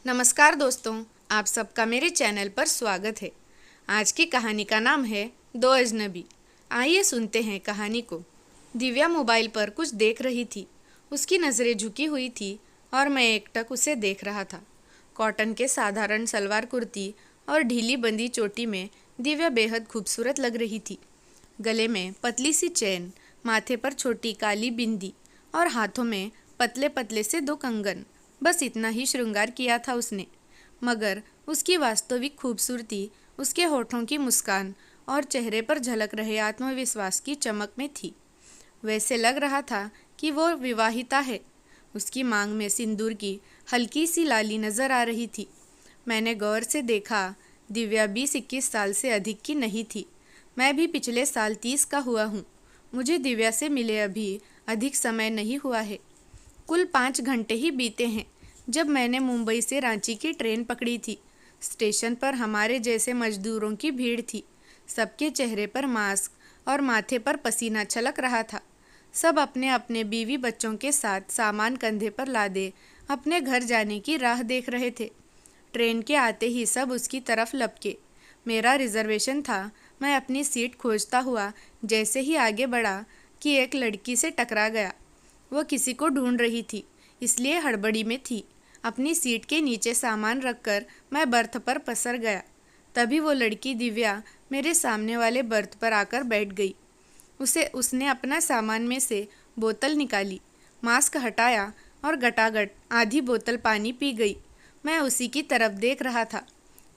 नमस्कार दोस्तों, आप सबका मेरे चैनल पर स्वागत है। आज की कहानी का नाम है दो अजनबी। आइए सुनते हैं कहानी को। दिव्या मोबाइल पर कुछ देख रही थी। उसकी नज़रें झुकी हुई थी और मैं एकटक उसे देख रहा था। कॉटन के साधारण सलवार कुर्ती और ढीली बंदी चोटी में दिव्या बेहद खूबसूरत लग रही थी। गले में पतली सी चेन, माथे पर छोटी काली बिंदी और हाथों में पतले पतले से दो कंगन। बस इतना ही श्रृंगार किया था उसने, मगर उसकी वास्तविक खूबसूरती उसके होठों की मुस्कान और चेहरे पर झलक रहे आत्मविश्वास की चमक में थी। वैसे लग रहा था कि वो विवाहिता है। उसकी मांग में सिंदूर की हल्की सी लाली नजर आ रही थी। मैंने गौर से देखा, दिव्या 20-21 साल से अधिक की नहीं थी। मैं भी पिछले साल 30 का हुआ हूँ। मुझे दिव्या से मिले अभी अधिक समय नहीं हुआ है। कुल 5 घंटे ही बीते हैं जब मैंने मुंबई से रांची की ट्रेन पकड़ी थी। स्टेशन पर हमारे जैसे मजदूरों की भीड़ थी। सबके चेहरे पर मास्क और माथे पर पसीना छलक रहा था। सब अपने अपने बीवी बच्चों के साथ सामान कंधे पर लादे अपने घर जाने की राह देख रहे थे। ट्रेन के आते ही सब उसकी तरफ लपके। मेरा रिजर्वेशन था। मैं अपनी सीट खोजता हुआ जैसे ही आगे बढ़ा कि एक लड़की से टकरा गया। वो किसी को ढूंढ रही थी, इसलिए हड़बड़ी में थी। अपनी सीट के नीचे सामान रखकर मैं बर्थ पर पसर गया। तभी वो लड़की दिव्या मेरे सामने वाले बर्थ पर आकर बैठ गई। उसने अपना सामान में से बोतल निकाली, मास्क हटाया और गटागट आधी बोतल पानी पी गई। मैं उसी की तरफ देख रहा था।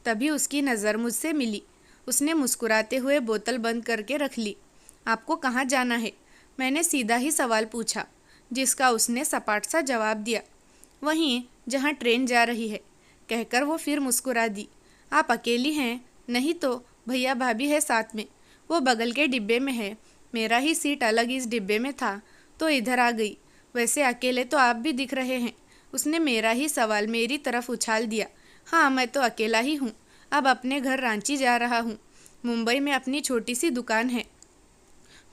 तभी उसकी नज़र मुझसे मिली। उसने मुस्कुराते हुए बोतल बंद करके रख ली। आपको कहाँ जाना है? मैंने सीधा ही सवाल पूछा, जिसका उसने सपाट सा जवाब दिया। वहीं जहाँ ट्रेन जा रही है, कहकर वो फिर मुस्कुरा दी। आप अकेली हैं? नहीं तो भैया भाभी है साथ में, वो बगल के डिब्बे में है। मेरा ही सीट अलग इस डिब्बे में था तो इधर आ गई। वैसे अकेले तो आप भी दिख रहे हैं। उसने मेरा ही सवाल मेरी तरफ उछाल दिया। हाँ, मैं तो अकेला ही हूँ। अब अपने घर रांची जा रहा हूँ। मुंबई में अपनी छोटी सी दुकान है।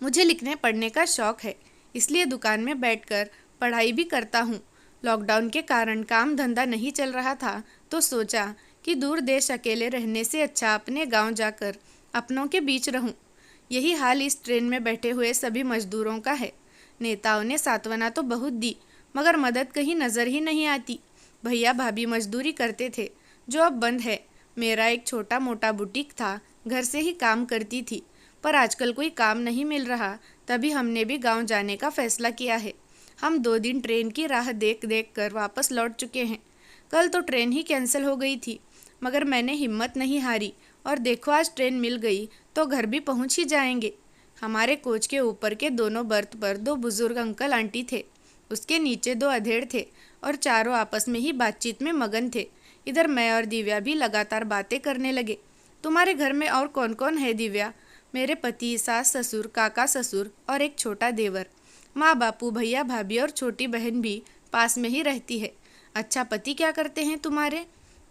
मुझे लिखने पढ़ने का शौक है, इसलिए दुकान में बैठकर पढ़ाई भी करता हूँ। लॉकडाउन के कारण काम धंधा नहीं चल रहा था तो सोचा कि दूर देश अकेले रहने से अच्छा अपने गांव जाकर अपनों के बीच रहूं। यही हाल इस ट्रेन में बैठे हुए सभी मजदूरों का है। नेताओं ने सांत्वना तो बहुत दी, मगर मदद कहीं नज़र ही नहीं आती। भैया भाभी मजदूरी करते थे, जो अब बंद है। मेरा एक छोटा मोटा बुटीक था, घर से ही काम करती थी, पर आजकल कोई काम नहीं मिल रहा। तभी हमने भी गांव जाने का फैसला किया है। हम 2 दिन ट्रेन की राह देख देख कर वापस लौट चुके हैं। कल तो ट्रेन ही कैंसिल हो गई थी, मगर मैंने हिम्मत नहीं हारी और देखो आज ट्रेन मिल गई तो घर भी पहुंच ही जाएंगे। हमारे कोच के ऊपर के दोनों बर्थ पर 2 बुजुर्ग अंकल आंटी थे। उसके नीचे 2 अधेड़ थे और चारों आपस में ही बातचीत में मगन थे। इधर मैं और दिव्या भी लगातार बातें करने लगे। तुम्हारे घर में और कौन कौन है दिव्या? मेरे पति, सास ससुर, काका ससुर और एक छोटा देवर। माँ बापू, भैया भाभी और छोटी बहन भी पास में ही रहती है। अच्छा, पति क्या करते हैं तुम्हारे?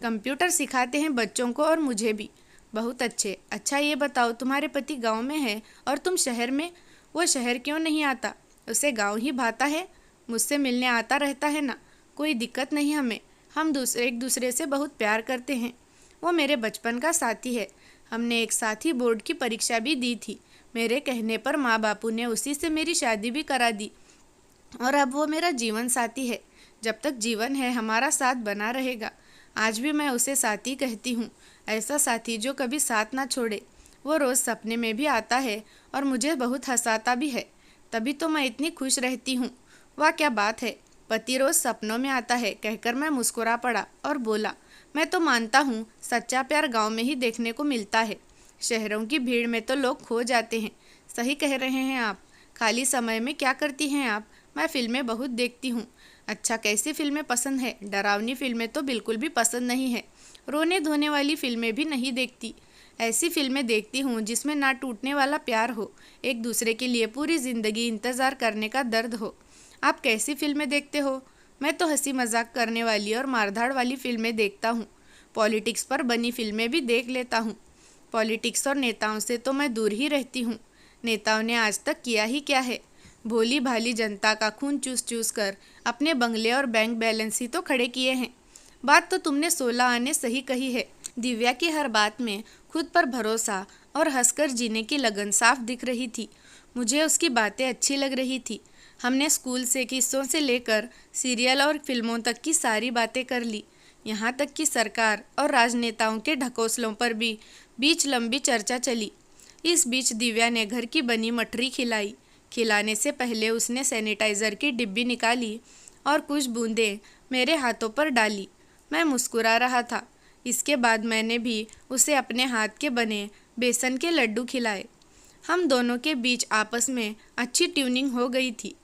कंप्यूटर सिखाते हैं बच्चों को और मुझे भी। बहुत अच्छे। अच्छा ये बताओ, तुम्हारे पति गांव में है और तुम शहर में? वो शहर क्यों नहीं आता? उसे गांव ही भाता है। मुझसे मिलने आता रहता है ना। कोई दिक्कत नहीं हमें। हम एक दूसरे से बहुत प्यार करते हैं। वो मेरे बचपन का साथी है। हमने एक साथ ही बोर्ड की परीक्षा भी दी थी। मेरे कहने पर माँ बापू ने उसी से मेरी शादी भी करा दी और अब वो मेरा जीवन साथी है। जब तक जीवन है हमारा साथ बना रहेगा। आज भी मैं उसे साथी कहती हूँ, ऐसा साथी जो कभी साथ ना छोड़े। वो रोज़ सपने में भी आता है और मुझे बहुत हंसाता भी है। तभी तो मैं इतनी खुश रहती हूँ। वाह क्या बात है, पति रोज़ सपनों में आता है, कहकर मैं मुस्कुरा पड़ा और बोला, मैं तो मानता हूँ सच्चा प्यार गाँव में ही देखने को मिलता है। शहरों की भीड़ में तो लोग खो जाते हैं। सही कह रहे हैं आप। खाली समय में क्या करती हैं आप? मैं फिल्में बहुत देखती हूँ। अच्छा, कैसी फिल्में पसंद है? डरावनी फिल्में तो बिल्कुल भी पसंद नहीं है। रोने धोने वाली फिल्में भी नहीं देखती। ऐसी फिल्में देखती हूँ जिसमें ना टूटने वाला प्यार हो, एक दूसरे के लिए पूरी ज़िंदगी इंतज़ार करने का दर्द हो। आप कैसी फिल्में देखते हो? मैं तो हंसी मजाक करने वाली और मारधाड़ वाली फिल्में देखता हूँ। पॉलिटिक्स पर बनी फिल्में भी देख लेता हूँ। पॉलिटिक्स और नेताओं से तो मैं दूर ही रहती हूँ। नेताओं ने आज तक किया ही क्या है? भोली भाली जनता का खून चूस चूस कर अपने बंगले और बैंक बैलेंस ही तो खड़े किए हैं। बात तो तुमने 16 आने सही कही है। दिव्या की हर बात में खुद पर भरोसा और हंसकर जीने की लगन साफ दिख रही थी। मुझे उसकी बातें अच्छी लग रही थी। हमने स्कूल से किस्सों से लेकर सीरियल और फिल्मों तक की सारी बातें कर ली। यहाँ तक कि सरकार और राजनेताओं के ढकोसलों पर भी बीच लंबी चर्चा चली। इस बीच दिव्या ने घर की बनी मठरी खिलाई। खिलाने से पहले उसने सैनिटाइज़र की डिब्बी निकाली और कुछ बूंदें मेरे हाथों पर डाली। मैं मुस्कुरा रहा था। इसके बाद मैंने भी उसे अपने हाथ के बने बेसन के लड्डू खिलाए। हम दोनों के बीच आपस में अच्छी ट्यूनिंग हो गई थी।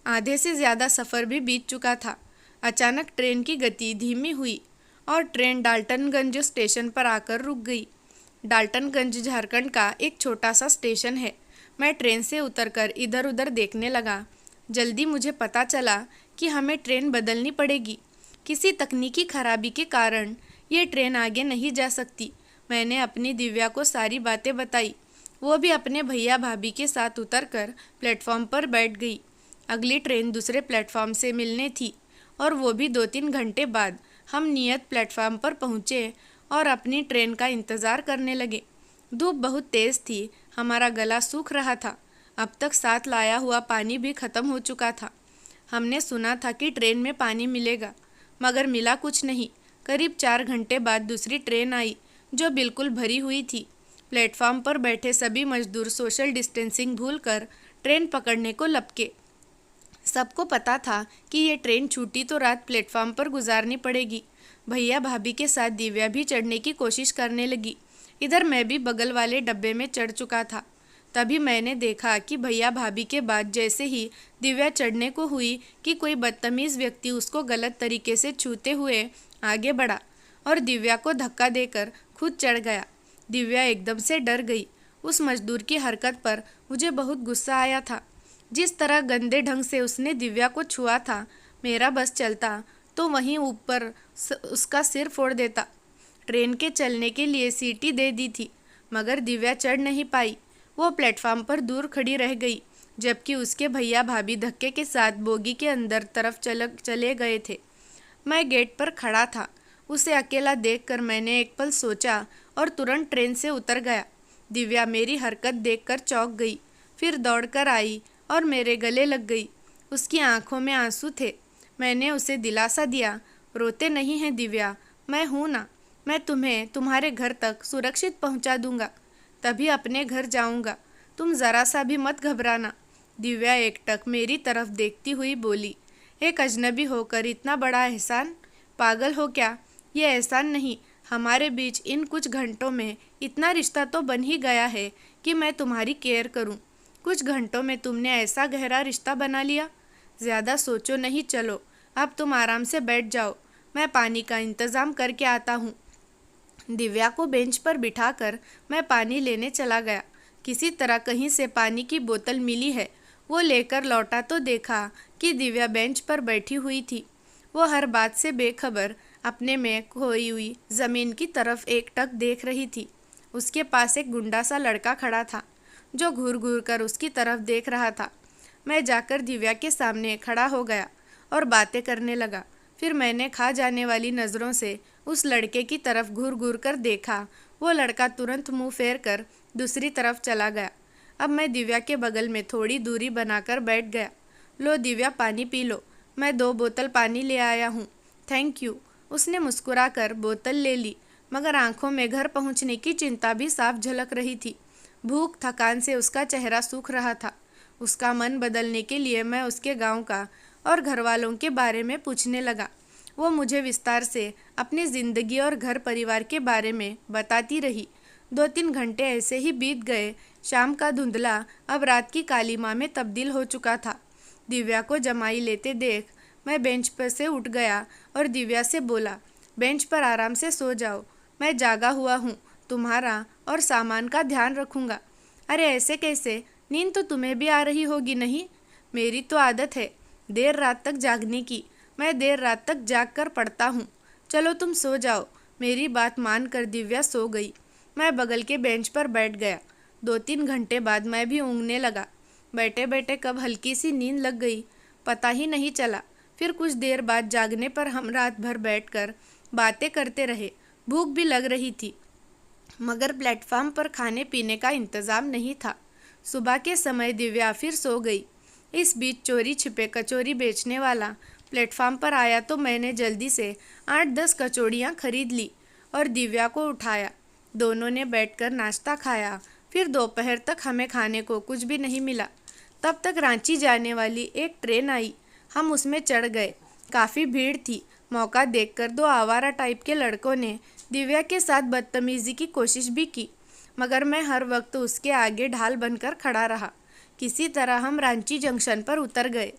आधे से ज़्यादा सफ़र भी बीत चुका था। अचानक ट्रेन की गति धीमी हुई और ट्रेन डाल्टनगंज स्टेशन पर आकर रुक गई। डाल्टनगंज झारखंड का एक छोटा सा स्टेशन है। मैं ट्रेन से उतरकर इधर उधर देखने लगा। जल्दी मुझे पता चला कि हमें ट्रेन बदलनी पड़ेगी। किसी तकनीकी खराबी के कारण ये ट्रेन आगे नहीं जा सकती। मैंने अपनी दिव्या को सारी बातें बताई। वो भी अपने भैया भाभी के साथ उतरकर प्लेटफॉर्म पर बैठ गई। अगली ट्रेन दूसरे प्लेटफॉर्म से मिलने थी और वो भी 2-3 घंटे बाद। हम नियत प्लेटफॉर्म पर पहुँचे और अपनी ट्रेन का इंतज़ार करने लगे। धूप बहुत तेज़ थी। हमारा गला सूख रहा था। अब तक साथ लाया हुआ पानी भी ख़त्म हो चुका था। हमने सुना था कि ट्रेन में पानी मिलेगा, मगर मिला कुछ नहीं। करीब 4 घंटे बाद दूसरी ट्रेन आई जो बिल्कुल भरी हुई थी। प्लेटफॉर्म पर बैठे सभी मजदूर सोशल डिस्टेंसिंग भूलकर ट्रेन पकड़ने को लपके। सबको पता था कि ये ट्रेन छूटी तो रात प्लेटफॉर्म पर गुजारनी पड़ेगी। भैया भाभी के साथ दिव्या भी चढ़ने की कोशिश करने लगी। इधर मैं भी बगल वाले डब्बे में चढ़ चुका था। तभी मैंने देखा कि भैया भाभी के बाद जैसे ही दिव्या चढ़ने को हुई कि कोई बदतमीज़ व्यक्ति उसको गलत तरीके से छूते हुए आगे बढ़ा और दिव्या को धक्का देकर खुद चढ़ गया। दिव्या एकदम से डर गई। उस मजदूर की हरकत पर मुझे बहुत गुस्सा आया था। जिस तरह गंदे ढंग से उसने दिव्या को छुआ था, मेरा बस चलता तो वहीं ऊपर उसका सिर फोड़ देता। ट्रेन के चलने के लिए सीटी दे दी थी, मगर दिव्या चढ़ नहीं पाई। वो प्लेटफॉर्म पर दूर खड़ी रह गई, जबकि उसके भैया भाभी धक्के के साथ बोगी के अंदर तरफ चले गए थे। मैं गेट पर खड़ा था। उसे अकेला देखकर मैंने एक पल सोचा और तुरंत ट्रेन से उतर गया। दिव्या मेरी हरकत देखकर चौंक गई, फिर दौड़कर आई और मेरे गले लग गई। उसकी आंखों में आंसू थे। मैंने उसे दिलासा दिया, रोते नहीं हैं दिव्या, मैं हूँ ना। मैं तुम्हें तुम्हारे घर तक सुरक्षित पहुँचा दूँगा, तभी अपने घर जाऊँगा। तुम ज़रा सा भी मत घबराना। दिव्या एकटक मेरी तरफ देखती हुई बोली, एक अजनबी होकर इतना बड़ा एहसान? पागल हो क्या? ये एहसान नहीं, हमारे बीच इन कुछ घंटों में इतना रिश्ता तो बन ही गया है कि मैं तुम्हारी केयर करूं। कुछ घंटों में तुमने ऐसा गहरा रिश्ता बना लिया। ज़्यादा सोचो नहीं, चलो अब तुम आराम से बैठ जाओ, मैं पानी का इंतज़ाम करके आता हूँ। दिव्या को बेंच पर बिठाकर मैं पानी लेने चला गया। किसी तरह कहीं से पानी की बोतल मिली है। वो लेकर लौटा तो देखा कि दिव्या बेंच पर बैठी हुई थी। वो हर बात से बेखबर अपने में खोई हुई ज़मीन की तरफ एकटक देख रही थी। उसके पास एक गुंडा सा लड़का खड़ा था जो घूर घूर कर उसकी तरफ देख रहा था। मैं जाकर दिव्या के सामने खड़ा हो गया और बातें करने लगा। फिर मैंने खा जाने वाली नज़रों से उस लड़के की तरफ घूर घूर कर देखा। वो लड़का तुरंत मुंह फेर कर दूसरी तरफ चला गया। अब मैं दिव्या के बगल में थोड़ी दूरी बनाकर बैठ गया। लो दिव्या, पानी पी लो, मैं 2 बोतल पानी ले आया हूँ। Thank you. उसने मुस्कुराकर बोतल ले ली, मगर आंखों में घर पहुँचने की चिंता भी साफ झलक रही थी। भूख थकान से उसका चेहरा सूख रहा था। उसका मन बदलने के लिए मैं उसके गांव का और घर वालों के बारे में पूछने लगा। वो मुझे विस्तार से अपनी ज़िंदगी और घर परिवार के बारे में बताती रही। 2-3 घंटे ऐसे ही बीत गए। शाम का धुंधला अब रात की कालीमा में तब्दील हो चुका था। दिव्या को जमाई लेते देख मैं बेंच पर से उठ गया और दिव्या से बोला, बेंच पर आराम से सो जाओ, मैं जागा हुआ हूँ, तुम्हारा और सामान का ध्यान रखूँगा। अरे ऐसे कैसे? नींद तो तुम्हें भी आ रही होगी नहीं? मेरी तो आदत है देर रात तक जागने की। मैं देर रात तक जाग कर पढ़ता हूँ। चलो तुम सो जाओ। मेरी बात मानकर दिव्या सो गई। मैं बगल के बेंच पर बैठ गया। 2-3 घंटे बाद मैं भी ऊँघने लगा। बैठे बैठे कब हल्की सी नींद लग गई, पता ही नहीं चला। फिर कुछ देर बाद जागने पर हम रात भर बैठकर बातें करते रहे। भूख भी लग रही थी, मगर प्लेटफॉर्म पर खाने पीने का इंतज़ाम नहीं था। सुबह के समय दिव्या फिर सो गई। इस बीच चोरी छिपे कचौरी बेचने वाला प्लेटफॉर्म पर आया तो मैंने जल्दी से 8-10 कचौड़ियाँ खरीद ली और दिव्या को उठाया। दोनों ने बैठकर नाश्ता खाया। फिर दोपहर तक हमें खाने को कुछ भी नहीं मिला। तब तक रांची जाने वाली एक ट्रेन आई। हम उसमें चढ़ गए। काफ़ी भीड़ थी। मौका देखकर 2 आवारा टाइप के लड़कों ने दिव्या के साथ बदतमीज़ी की कोशिश भी की, मगर मैं हर वक्त उसके आगे ढाल बनकर खड़ा रहा। किसी तरह हम रांची जंक्शन पर उतर गए।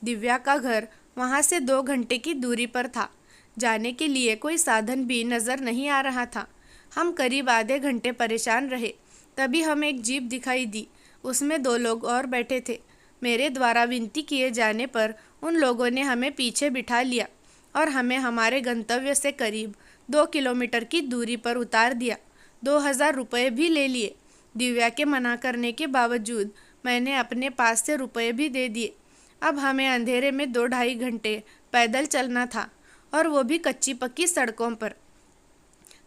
दिव्या का घर वहाँ से 2 घंटे की दूरी पर था। जाने के लिए कोई साधन भी नज़र नहीं आ रहा था। हम करीब आधे घंटे परेशान रहे। तभी हमें एक जीप दिखाई दी। उसमें 2 लोग और बैठे थे। मेरे द्वारा विनती किए जाने पर उन लोगों ने हमें पीछे बिठा लिया और हमें हमारे गंतव्य से करीब 2 किलोमीटर की दूरी पर उतार दिया। 2000 रुपये भी ले लिए। दिव्या के मना करने के बावजूद मैंने अपने पास से रुपये भी दे दिए। अब हमें अंधेरे में 2-2.5 घंटे पैदल चलना था, और वो भी कच्ची पक्की सड़कों पर।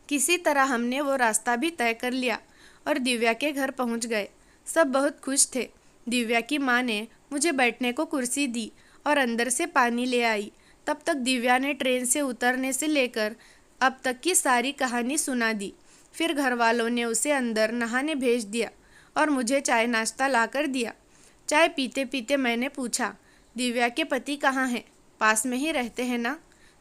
किसी तरह हमने वो रास्ता भी तय कर लिया और दिव्या के घर पहुंच गए। सब बहुत खुश थे। दिव्या की माँ ने मुझे बैठने को कुर्सी दी और अंदर से पानी ले आई। तब तक दिव्या ने ट्रेन से उतरने से लेकर अब तक की सारी कहानी सुना दी। फिर घर वालों ने उसे अंदर नहाने भेज दिया और मुझे चाय नाश्ता ला कर दिया। चाय पीते पीते मैंने पूछा, दिव्या के पति कहाँ हैं? पास में ही रहते हैं ना?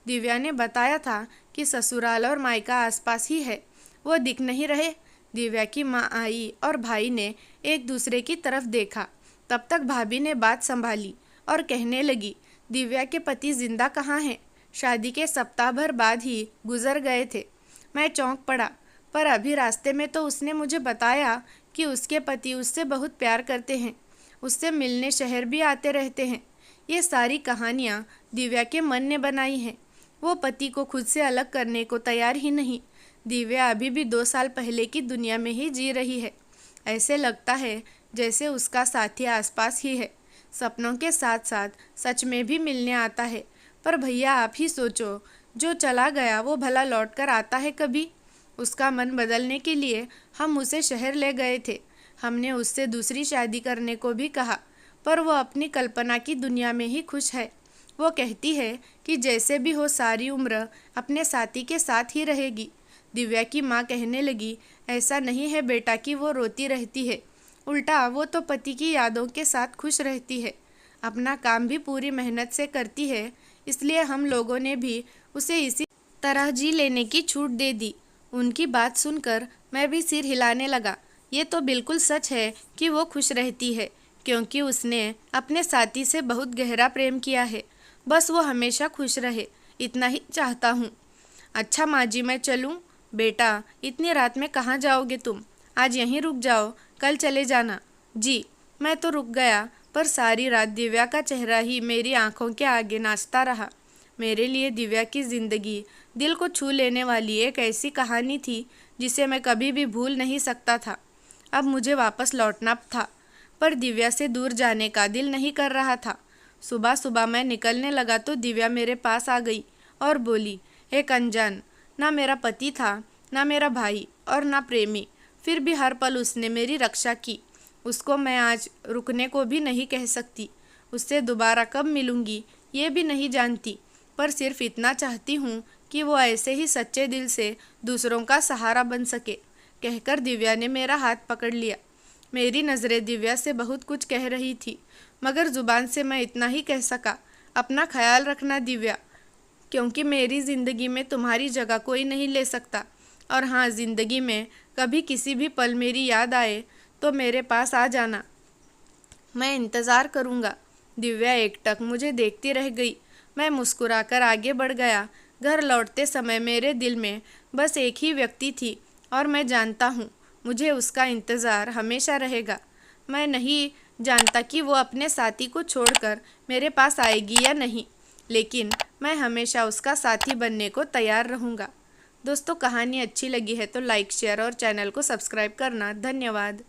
दिव्या ने बताया था कि ससुराल और मायका आसपास ही है। वो दिख नहीं रहे। दिव्या की माँ आई और भाई ने एक दूसरे की तरफ देखा। तब तक भाभी ने बात संभाली और कहने लगी, दिव्या के पति जिंदा कहाँ हैं? शादी के सप्ताह भर बाद ही गुजर गए थे। मैं चौंक पड़ा, पर अभी रास्ते में तो उसने मुझे बताया कि उसके पति उससे बहुत प्यार करते हैं, उससे मिलने शहर भी आते रहते हैं। ये सारी कहानियाँ दिव्या के मन ने बनाई हैं। वो पति को खुद से अलग करने को तैयार ही नहीं। दिव्या अभी भी 2 साल पहले की दुनिया में ही जी रही है। ऐसे लगता है जैसे उसका साथी आसपास ही है। सपनों के साथ साथ सच में भी मिलने आता है। पर भैया आप ही सोचो, जो चला गया वो भला लौट कर आता है कभी? उसका मन बदलने के लिए हम उसे शहर ले गए थे। हमने उससे दूसरी शादी करने को भी कहा, पर वो अपनी कल्पना की दुनिया में ही खुश है। वो कहती है कि जैसे भी हो सारी उम्र अपने साथी के साथ ही रहेगी। दिव्या की माँ कहने लगी, ऐसा नहीं है बेटा कि वो रोती रहती है, उल्टा वो तो पति की यादों के साथ खुश रहती है। अपना काम भी पूरी मेहनत से करती है, इसलिए हम लोगों ने भी उसे इसी तरह जी लेने की छूट दे दी। उनकी बात सुनकर मैं भी सिर हिलाने लगा। ये तो बिल्कुल सच है कि वो खुश रहती है, क्योंकि उसने अपने साथी से बहुत गहरा प्रेम किया है। बस वो हमेशा खुश रहे, इतना ही चाहता हूँ। अच्छा माँ जी, मैं चलूँ? बेटा, इतनी रात में कहाँ जाओगे तुम? आज यहीं रुक जाओ, कल चले जाना। जी, मैं तो रुक गया, पर सारी रात दिव्या का चेहरा ही मेरी आंखों के आगे नाचता रहा। मेरे लिए दिव्या की ज़िंदगी दिल को छू लेने वाली एक ऐसी कहानी थी जिसे मैं कभी भी भूल नहीं सकता था। अब मुझे वापस लौटना था, पर दिव्या से दूर जाने का दिल नहीं कर रहा था। सुबह सुबह मैं निकलने लगा तो दिव्या मेरे पास आ गई और बोली, एक अनजान, ना मेरा पति था, ना मेरा भाई और ना प्रेमी, फिर भी हर पल उसने मेरी रक्षा की। उसको मैं आज रुकने को भी नहीं कह सकती। उससे दोबारा कब मिलूंगी ये भी नहीं जानती, पर सिर्फ इतना चाहती हूँ कि वो ऐसे ही सच्चे दिल से दूसरों का सहारा बन सके। कहकर दिव्या ने मेरा हाथ पकड़ लिया। मेरी नज़रें दिव्या से बहुत कुछ कह रही थी, मगर ज़ुबान से मैं इतना ही कह सका, अपना ख्याल रखना दिव्या, क्योंकि मेरी ज़िंदगी में तुम्हारी जगह कोई नहीं ले सकता। और हाँ, ज़िंदगी में कभी किसी भी पल मेरी याद आए तो मेरे पास आ जाना, मैं इंतज़ार करूँगा। दिव्या एकटक मुझे देखती रह गई। मैं मुस्कुराकर आगे बढ़ गया। घर लौटते समय मेरे दिल में बस एक ही व्यक्ति थी, और मैं जानता हूँ मुझे उसका इंतज़ार हमेशा रहेगा। मैं नहीं जानता कि वो अपने साथी को छोड़कर मेरे पास आएगी या नहीं, लेकिन मैं हमेशा उसका साथी बनने को तैयार रहूँगा। दोस्तों, कहानी अच्छी लगी है तो लाइक, शेयर और चैनल को सब्सक्राइब करना। धन्यवाद।